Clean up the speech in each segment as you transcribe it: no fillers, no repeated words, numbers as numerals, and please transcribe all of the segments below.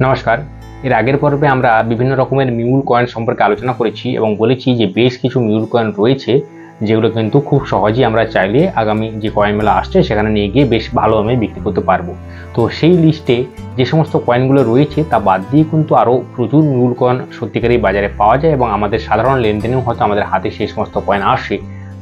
নমস্কার। এর আগের পর্বে আমরা বিভিন্ন রকমের মিউল কয়েন সম্পর্কে আলোচনা করেছি এবং বলেছি যে বেশ কিছু মিউল কয়েন রয়েছে যেগুলো কিন্তু খুব সহজেই আমরা চাইলে আগামী যে কয়েন মেলা আসছে সেখানে নিয়ে গিয়ে বেশ ভালো দামে বিক্রি করতে পারবো। তো সেই লিস্টে যে সমস্ত কয়েনগুলো রয়েছে তা বাদ দিয়ে কিন্তু আরও প্রচুর মিউল কয়েন সত্যিকারই বাজারে পাওয়া যায় এবং আমাদের সাধারণ লেনদেনেও হয়তো আমাদের হাতে সেই সমস্ত কয়েন আসে,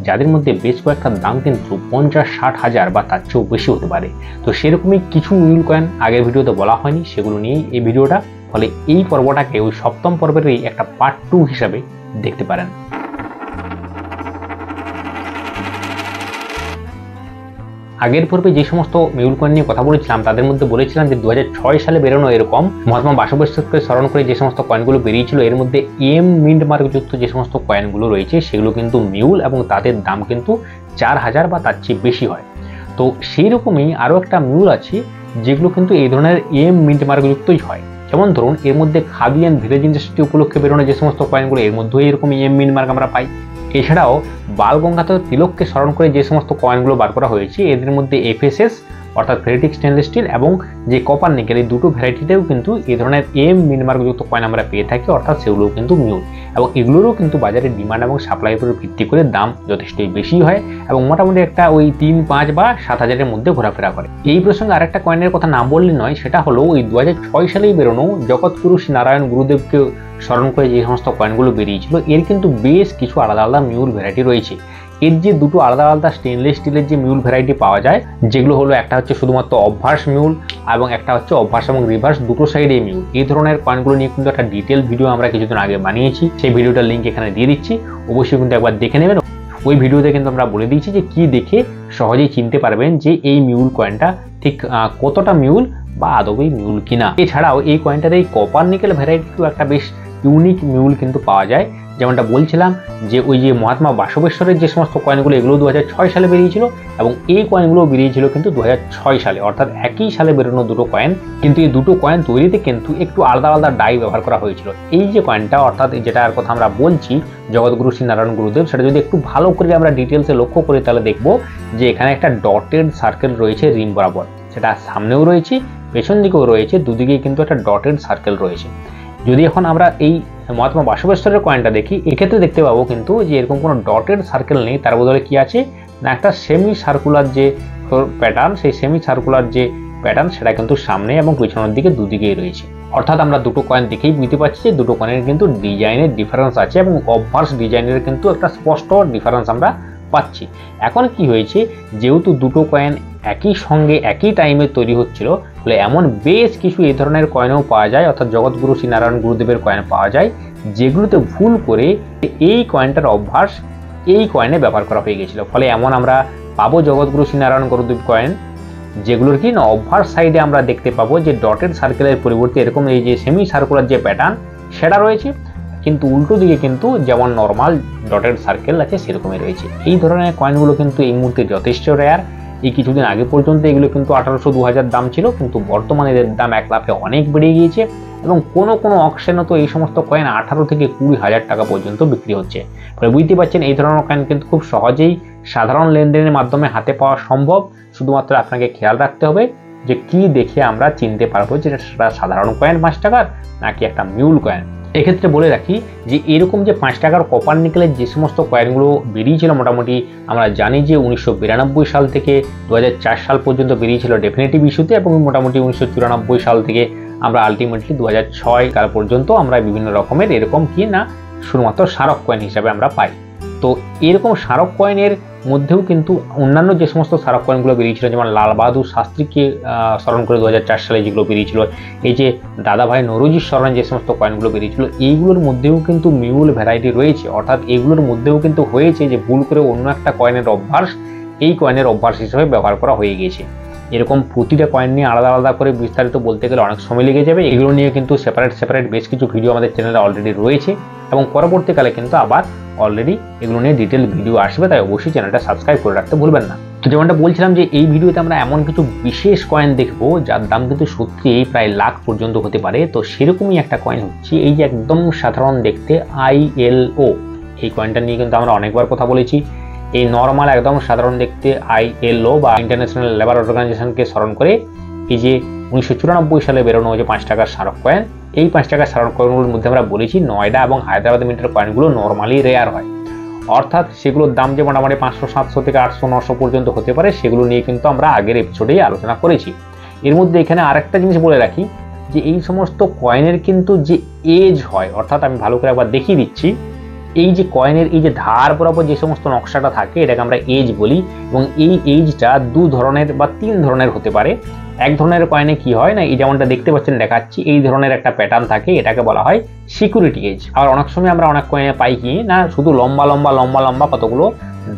যাদের মধ্যে বেশ কয়েকটার দাম কিন্তু 50-60 হাজার বা তার চেয়েও বেশি হতে পারে। তো সেরকমই কিছু মিউল কয়েন আগের ভিডিওতে বলা হয়নি, সেগুলো নিয়েই এই ভিডিওটা। ফলে এই পর্বটাকে ওই সপ্তম পর্বেরই একটা পার্ট 2 হিসাবে দেখতে পারেন। আগের পর্বে যে সমস্ত মিউল কয়েন নিয়ে কথা বলেছিলাম তাদের মধ্যে বলেছিলাম যে 2006 সালে বেরোনো এরকম মহাত্মা বাসবেশ্বরকে স্মরণ করে যে সমস্ত কয়েনগুলো বেরিয়েছিল এর মধ্যে এম মিন্ট মার্ক যুক্ত যে সমস্ত কয়েনগুলো রয়েছে সেগুলো কিন্তু মিউল এবং তাদের দাম কিন্তু 4000 বা তার চেয়ে বেশি হয়। তো সেই রকমই আরও একটা মিউল আছে যেগুলো কিন্তু এই ধরনের এম মিন্ট মার্ক যুক্তই হয়। যেমন ধরুন এর মধ্যে খাদি অ্যান্ড ভিলেজ ইন্ডাস্ট্রি উপলক্ষে বেরোনো যে সমস্ত কয়েনগুলো এর মধ্যেও এরকম এম মিন্ট মার্ক আমরা পাই। এছাড়াও বাল গঙ্গাধর তিলককে স্মরণ করে যে সমস্ত কয়েনগুলো বার করা হয়েছে এদের মধ্যে এফএসএস অর্থাৎ ফেরিটিক স্টেনলেস স্টিল এবং যে কপার নিকেল এই দুটো ভ্যারাইটিতেও কিন্তু এই ধরনের এম মিন্ট মার্ক যুক্ত কয়েন আমরা পেয়ে থাকি, অর্থাৎ সেগুলোও কিন্তু মিউল এবং এগুলোরও কিন্তু বাজারে ডিমান্ড এবং সাপ্লাইয়ের উপর ভিত্তি করে দাম যথেষ্টই বেশি হয় এবং মোটামুটি একটা ওই 3-5 বা 7,000-এর মধ্যে ঘোরাফেরা করে। এই প্রসঙ্গে আরেকটা কয়েনের কথা না বললে নয়, সেটা হলো ওই 2006 সালেই বেরোনো জগৎগুরু শ্রী নারায়ণ গুরুদেবকে স্মরণ করে যে সমস্ত কয়েনগুলো বেরিয়েছিল এর কিন্তু বেশ কিছু আলাদা আলাদা মিউল ভ্যারাইটি রয়েছে। এর যে দুটো আলাদা আলাদা স্টেনলেস স্টিলের যে মিউল ভ্যারাইটি পাওয়া যায়, যেগুলো হলো একটা হচ্ছে শুধুমাত্র অভ্যাস মিউল এবং একটা হচ্ছে অভ্যাস এবং রিভার্স দুটো সাইডে মিউল, এই ধরনের কয়েনগুলো নিয়ে কিন্তু একটা ডিটেল ভিডিও আমরা কিছুদিন আগে বানিয়েছি। সেই ভিডিওটার লিঙ্ক এখানে দিয়ে দিচ্ছি, অবশ্যই কিন্তু একবার দেখে নেবেন। ওই ভিডিওতে কিন্তু আমরা বলে দিয়েছি যে কি দেখে সহজেই চিনতে পারবেন যে এই মিউল কয়েনটা ঠিক কতটা মিউল বা আদৌই মিউল কিনা। এছাড়াও এই কয়েনটার এই কপার নিকেল ভ্যারাইটিও একটা বেশ ইউনিক মিউল কিন্তু পাওয়া যায়। যেমনটা বলছিলাম যে ওই যে মহাত্মা বাসবেশ্বরের যে সমস্ত কয়েনগুলো এগুলো 2006 সালে বেরিয়েছিল এবং এই কয়েনগুলো বেরিয়েছিল কিন্তু 2006 সালে, অর্থাৎ একই সালে বেরোনো দুটো কয়েন, কিন্তু এই দুটো কয়েন তৈরিতে কিন্তু একটু আলাদা আলাদা ডাই ব্যবহার করা হয়েছিল। এই যে কয়েনটা অর্থাৎ যেটার কথা আমরা বলছি জগৎগুরু শ্রী নারায়ণ গুরুদেব, সেটা যদি একটু ভালো করে আমরা ডিটেলসে লক্ষ্য করি তাহলে দেখব যে এখানে একটা ডটেড সার্কেল রয়েছে রিম বরাবর, সেটা সামনেও রয়েছে পেছন দিকেও রয়েছে, দুদিকেই কিন্তু একটা ডটেড সার্কেল রয়েছে। যদি এখন আমরা এই মহাত্মা বাসবেশ্বরের কয়েনটা দেখি এক্ষেত্রে দেখতে পাবো কিন্তু যে এরকম কোনো ডটেড সার্কেল নেই, তার বদলে কি আছে না একটা সেমি সার্কুলার যে প্যাটার্ন, সেই সেমি সার্কুলার যে প্যাটার্ন সেটা কিন্তু সামনে এবং পিছনের দিকে দুদিকেই রয়েছে। অর্থাৎ আমরা দুটো কয়েন দেখেই বুঝতে পারছি যে দুটো কয়েনের কিন্তু ডিজাইনের ডিফারেন্স আছে এবং অবভার্স ডিজাইনের কিন্তু একটা স্পষ্ট ডিফারেন্স আমরা পাচ্ছি। এখন কি হয়েছে, যেহেতু দুটো কয়েন একই সঙ্গে একই টাইমে তৈরি হচ্ছিল বলে এমন বেশ কিছু এই ধরনের কয়েনও পাওয়া যায়, অর্থাৎ জগৎগুরু শ্রী নারায়ণ গুরুদেবের কয়েন পাওয়া যায় যেগুলোতে ভুল করে এই কয়েনটার অভ্যাস এই কয়েনে ব্যবহার করা হয়ে গেছিল। ফলে এমন আমরা পাবো জগৎগুরু শ্রী নারায়ণ গুরুদেব কয়েন যেগুলোর কি না অভ্যাস সাইডে আমরা দেখতে পাবো যে ডটেড সার্কেলের পরিবর্তে এরকম এই যে সেমি সার্কুলার যে প্যাটার্ন সেটা রয়েছে, কিন্তু উল্টো দিকে কিন্তু যেমন নর্মাল ডটেড সার্কেল আছে সেরকমই রয়েছে। এই ধরনের কয়েনগুলো কিন্তু এই মুহূর্তে যথেষ্ট রেয়ার। এই কিছুদিন আগে পর্যন্ত এগুলো কিন্তু 1800-2000 দাম ছিল, কিন্তু বর্তমানে এদের দাম 1 লাফে অনেক বেড়ে গিয়েছে এবং কোনো কোনো অকশনে তো এই সমস্ত কয়েন 18 থেকে 20,000 টাকা পর্যন্ত বিক্রি হচ্ছে। ফলে বুঝতে পারছেন এই ধরনের কয়েন কিন্তু খুব সহজেই সাধারণ লেনদেনের মাধ্যমে হাতে পাওয়া সম্ভব। শুধুমাত্র আপনাকে খেয়াল রাখতে হবে যে কি দেখে আমরা চিনতে পারবো যে সেটা সাধারণ কয়েন 5 টাকার নাকি একটা মিউল কয়েন। এক্ষেত্রে বলে রাখি যে এরকম যে 5 টাকার কপার নিকেলের যে সমস্ত কয়েনগুলো বেরিয়েছিল মোটামুটি আমরা জানি যে 1992 সাল থেকে 2004 সাল পর্যন্ত বেরিয়েছিল ডেফিনেটিভ ইস্যুতে এবং মোটামুটি 1994 সাল থেকে আমরা আলটিমেটলি 2006 সাল পর্যন্ত আমরা বিভিন্ন রকমের এরকম কি না শুধুমাত্র স্মারক কয়েন হিসাবে আমরা পাই। তো এরকম স্মারক কয়েনের মধ্যেও কিন্তু অন্যান্য যে সমস্ত স্মারক কয়েনগুলো বেরিয়েছিল যেমন লাল বাহাদুর শাস্ত্রীকে স্মরণ করে 2004 সালে যেগুলো বেরিয়েছিল, এই যে দাদাভাই নরোজির স্মরণে যে সমস্ত কয়েনগুলো বেরিয়েছিল এইগুলোর মধ্যেও কিন্তু মিউল ভ্যারাইটি রয়েছে। অর্থাৎ এগুলোর মধ্যেও কিন্তু হয়েছে যে ভুল করে অন্য একটা কয়েনের অভ্যাস এই কয়েনের অভ্যাস হিসেবে ব্যবহার করা হয়ে গিয়েছে। এরকম প্রতিটা কয়েন নিয়ে আলাদা আলাদা করে বিস্তারিত বলতে গেলে অনেক সময় লেগে যাবে। এগুলো নিয়ে কিন্তু সেপারেট বেশ কিছু ভিডিও আমাদের চ্যানেলে অলরেডি রয়েছে এবং পরবর্তীকালে কিন্তু আবার অলরেডি এগুলো নিয়ে ডিটেল ভিডিও আসবে, তাই অবশ্যই চ্যানেলটা সাবস্ক্রাইব করে রাখতে ভুলবেন না। তো যেমনটা বলছিলাম যে এই ভিডিওতে আমরা এমন কিছু বিশেষ কয়েন দেখবো যার দাম কিন্তু সত্যি প্রায় লাখ পর্যন্ত হতে পারে। তো সেরকমই একটা কয়েন হচ্ছে এই যে একদম সাধারণ দেখতে ILO, এই কয়েনটা নিয়ে কিন্তু আমরা অনেকবার কথা বলেছি। এই নর্মাল একদম সাধারণ দেখতে ILO বা ইন্টারন্যাশনাল লেবার অর্গানাইজেশনকে স্মরণ করে এই যে 1994 সালে বেরোনো যে 5 টাকার স্মারক কয়েন, এই 5 টাকার স্মারক কয়েনগুলোর মধ্যে আমরা বলেছি নয়ডা এবং হায়দ্রাবাদ মিন্টের কয়েনগুলো নর্মালি রেয়ার হয়, অর্থাৎ সেগুলোর দাম যে মোটামুটি 500, 700 থেকে 800, 900 পর্যন্ত হতে পারে, সেগুলো নিয়ে কিন্তু আমরা আগের এপিসোডেই আলোচনা করেছি। এর মধ্যে এখানে আরেকটা জিনিস বলে রাখি যে এই সমস্ত কয়েনের কিন্তু যে এজ হয়, অর্থাৎ আমি ভালো করে একবার দেখিয়ে দিচ্ছি, এই যে কয়েনের এই যে ধার বরাবর যে সমস্ত নকশাটা থাকে এটাকে আমরা এজ বলি, এবং এই এজটা 2 ধরনের বা 3 ধরনের হতে পারে। এক ধরনের কয়েনে কি হয় না, এই যেমনটা দেখতে পাচ্ছেন দেখাচ্ছি, এই ধরনের একটা প্যাটার্ন থাকে, এটাকে বলা হয় সিকিউরিটি এজ। আর অনেক সময় আমরা অনেক কয়েনে পাই কি না, শুধু লম্বা লম্বা লম্বা লম্বা কতগুলো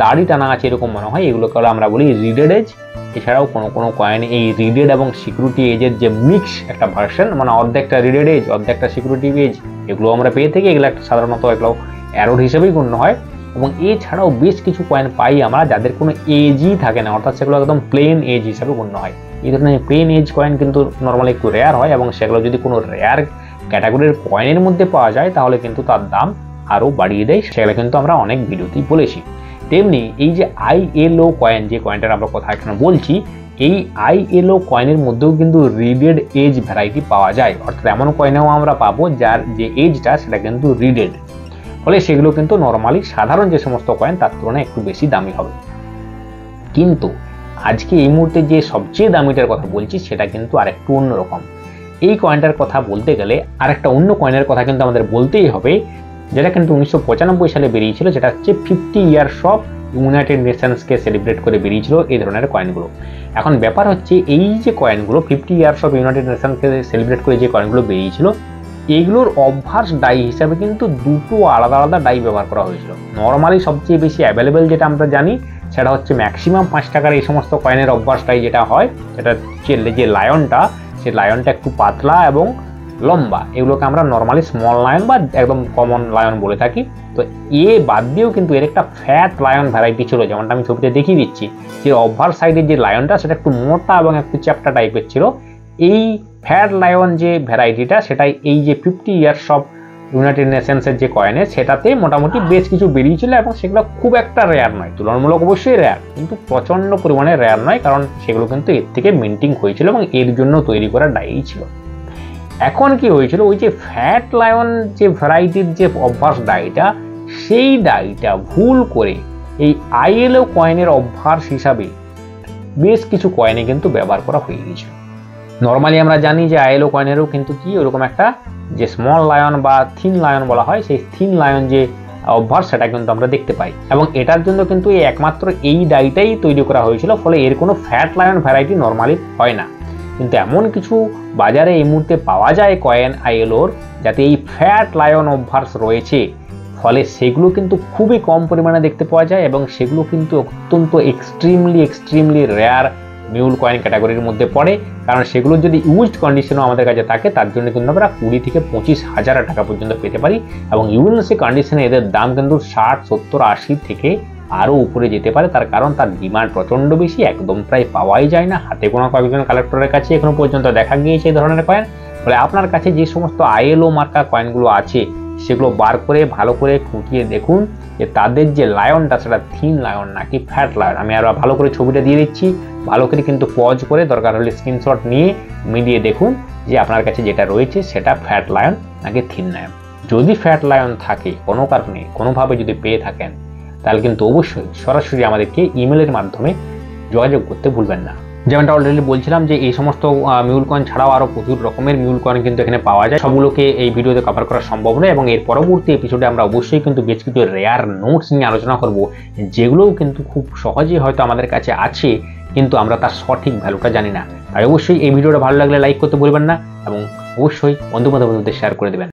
দাড়ি টানা আছে এরকম মনে হয়, এগুলোকে আমরা বলি রিডেড এজ। এছাড়াও কোনো কয়েনে এই রিডেড এবং সিকিউরিটি এজের যে মিক্স একটা ভার্সন, মানে অর্ধেকটা রিডেড এজ অর্ধেকটা সিকিউরিটি এজ, এগুলো আমরা পেয়ে থাকি। এগুলো একটা সাধারণত এগুলো অ্যারোড হিসেবেই গণ্য হয়। এবং এছাড়াও বেশ কিছু কয়েন পাই আমরা যাদের কোনো এজই থাকে না, অর্থাৎ সেগুলো একদম প্লেন এজ হিসাবে গণ্য হয়। এই ধরনের প্লেন এজ কয়েন কিন্তু নর্মালি একটু রেয়ার হয়, এবং সেগুলো যদি কোনো রেয়ার ক্যাটাগরির কয়েনের মধ্যে পাওয়া যায় তাহলে কিন্তু তার দাম আরও বাড়িয়ে দেয়, সেগুলো কিন্তু আমরা অনেক ভিডিওতেই বলেছি। তেমনি এই যে ILO কয়েন, যে কয়েনটার আমরা কথা এখানে বলছি, এই ILO কয়েনের মধ্যেও কিন্তু রিডেড এজ ভ্যারাইটি পাওয়া যায়, অর্থাৎ এমন কয়েনেও আমরা পাবো যার যে এজটা সেটা কিন্তু রিডেড, ফলে সেগুলো কিন্তু নর্মালি সাধারণ যে সমস্ত কয়েন তার তুলনায় একটু বেশি দামি হবে। কিন্তু আজকে এই মুহূর্তে যে সবচেয়ে দামিটার কথা বলছি সেটা কিন্তু আরেকটু অন্যরকম। এই কয়েনটার কথা বলতে গেলে আরেকটা অন্য কয়েনের কথা কিন্তু আমাদের বলতেই হবে, যেটা কিন্তু 1995 সালে বেরিয়েছিল, যেটা হচ্ছে 50 ইয়ার্স অফ ইউনাইটেড নেশনসকে সেলিব্রেট করে বেরিয়েছিল এই ধরনের কয়েনগুলো। এখন ব্যাপার হচ্ছে এই যে কয়েনগুলো 50 ইয়ার্স অফ ইউনাইটেড নেশনসকে সেলিব্রেট করে যে কয়েনগুলো বেরিয়েছিল, এইগুলোর অবভার্স ডাই হিসাবে কিন্তু দুটো আলাদা আলাদা ডাই ব্যবহার করা হয়েছিল। নর্মালি সবচেয়ে বেশি অ্যাভেলেবেল যেটা আমরা জানি সেটা হচ্ছে ম্যাক্সিমাম 5 টাকার এই সমস্ত কয়েনের অবভার্স ডাই যেটা হয়, সেটা হচ্ছে যে লায়নটা, সেই লায়নটা একটু পাতলা এবং লম্বা, এগুলোকে আমরা নর্মালি স্মল লায়ন বা একদম কমন লায়ন বলে থাকি। তো এ বাদ দিয়েও কিন্তু এর একটা ফ্যাট লায়ন ভ্যারাইটি ছিল, যেমনটা আমি ছবিতে দেখিয়ে দিচ্ছি, যে অবভার্স সাইডের যে লায়নটা সেটা একটু মোটা এবং একটু চ্যাপ্টা টাইপের ছিল। এই ফ্যাট লায়ন যে ভ্যারাইটিটা সেটাই এই যে 50 ইয়ার্স অফ ইউনাইটেড নেশনসের যে কয়েনে সেটাতে মোটামুটি বেশ কিছু বেরিয়েছিল, এবং সেগুলো খুব একটা রেয়ার নয়, তুলনামূলক অবশ্যই রেয়ার, কিন্তু প্রচণ্ড পরিমাণে রেয়ার নয়, কারণ সেগুলো কিন্তু এর থেকে মিন্টিং হয়েছিল এবং এর জন্য তৈরি করা ডাই ছিল। এখন কি হয়েছিল, ওই যে ফ্যাট লায়ন যে ভ্যারাইটির যে অভ্যাস ডাইটা, সেই ডাইটা ভুল করে এই ILO কয়েনের অভ্যাস হিসাবে বেশ কিছু কয়েনে কিন্তু ব্যবহার করা হয়ে গিয়েছিল। নর্মালি আমরা জানি যে ILO কয়েনেরও কিন্তু কি ওরকম একটা যে স্মল লায়ন বা থিন লায়ন বলা হয়, সেই থিন লায়ন যে অভ্যাস সেটা কিন্তু আমরা দেখতে পাই, এবং এটার জন্য কিন্তু একমাত্র এই ডাইটাই তৈরি করা হয়েছিল, ফলে এর কোনো ফ্যাট লায়ন ভ্যারাইটি নর্মালি হয় না। কিন্তু এমন কিছু বাজারে এই মুহূর্তে পাওয়া যায় কয়েন ILOর যাতে এই ফ্যাট লায়ন অভ্যাস রয়েছে, ফলে সেগুলো কিন্তু খুবই কম পরিমাণে দেখতে পাওয়া যায়, এবং সেগুলো কিন্তু অত্যন্ত এক্সট্রিমলি রেয়ার মিউল কয়েন ক্যাটাগরির মধ্যে পড়ে, কারণ সেগুলো যদি ইউজড কন্ডিশনও আমাদের কাছে থাকে তার জন্য কিন্তু আমরা 20 থেকে 25,000 টাকা পর্যন্ত পেতে পারি, এবং ইউএনসি কন্ডিশনে এদের দাম কিন্তু 60, 70, 80 থেকে আরও উপরে যেতে পারে। তার কারণ তার ডিমান্ড প্রচণ্ড বেশি, একদম প্রায় পাওয়াই যায় না, হাতে কোনো কয়েকজন কালেক্টরের কাছে এখনো পর্যন্ত দেখা গিয়েছে এই ধরনের কয়েন। ফলে আপনার কাছে যে সমস্ত ILO মার্কা কয়েনগুলো আছে সেগুলো বার করে ভালো করে খুঁটিয়ে দেখুন যে তাদের যে লায়নটা সেটা থিন লায়ন নাকি ফ্যাট লায়ন। আমি আরও ভালো করে ছবিটা দিয়ে দিচ্ছি, ভালো করে কিন্তু পজ করে দরকার হলে স্ক্রিনশট নিয়ে মিলিয়ে দেখুন যে আপনার কাছে যেটা রয়েছে সেটা ফ্যাট লায়ন নাকি থিন লায়ন। যদি ফ্যাট লায়ন থাকে কোনো কারণে কোনোভাবে যদি পেয়ে থাকেন তাহলে কিন্তু অবশ্যই সরাসরি আমাদেরকে ইমেলের মাধ্যমে যোগাযোগ করতে ভুলবেন না। যেমনটা অলরেডি বলছিলাম যে এই সমস্ত মিউল কয়েন ছাড়াও আরও প্রচুর রকমের মিউল কয়েন কিন্তু এখানে পাওয়া যায়, সবগুলোকে এই ভিডিওতে কভার করা সম্ভব নয়, এবং এর পরবর্তী এপিসোডে আমরা অবশ্যই কিন্তু বেশ কিছু রেয়ার নোটস নিয়ে আলোচনা করব, যেগুলোও কিন্তু খুব সহজেই হয়তো আমাদের কাছে আছে কিন্তু আমরা তার সঠিক ভ্যালুটা জানি না। তাই অবশ্যই এই ভিডিওটা ভালো লাগলে লাইক করতে ভুলবেন না, এবং অবশ্যই বন্ধু বান্ধবদের শেয়ার করে দেবেন।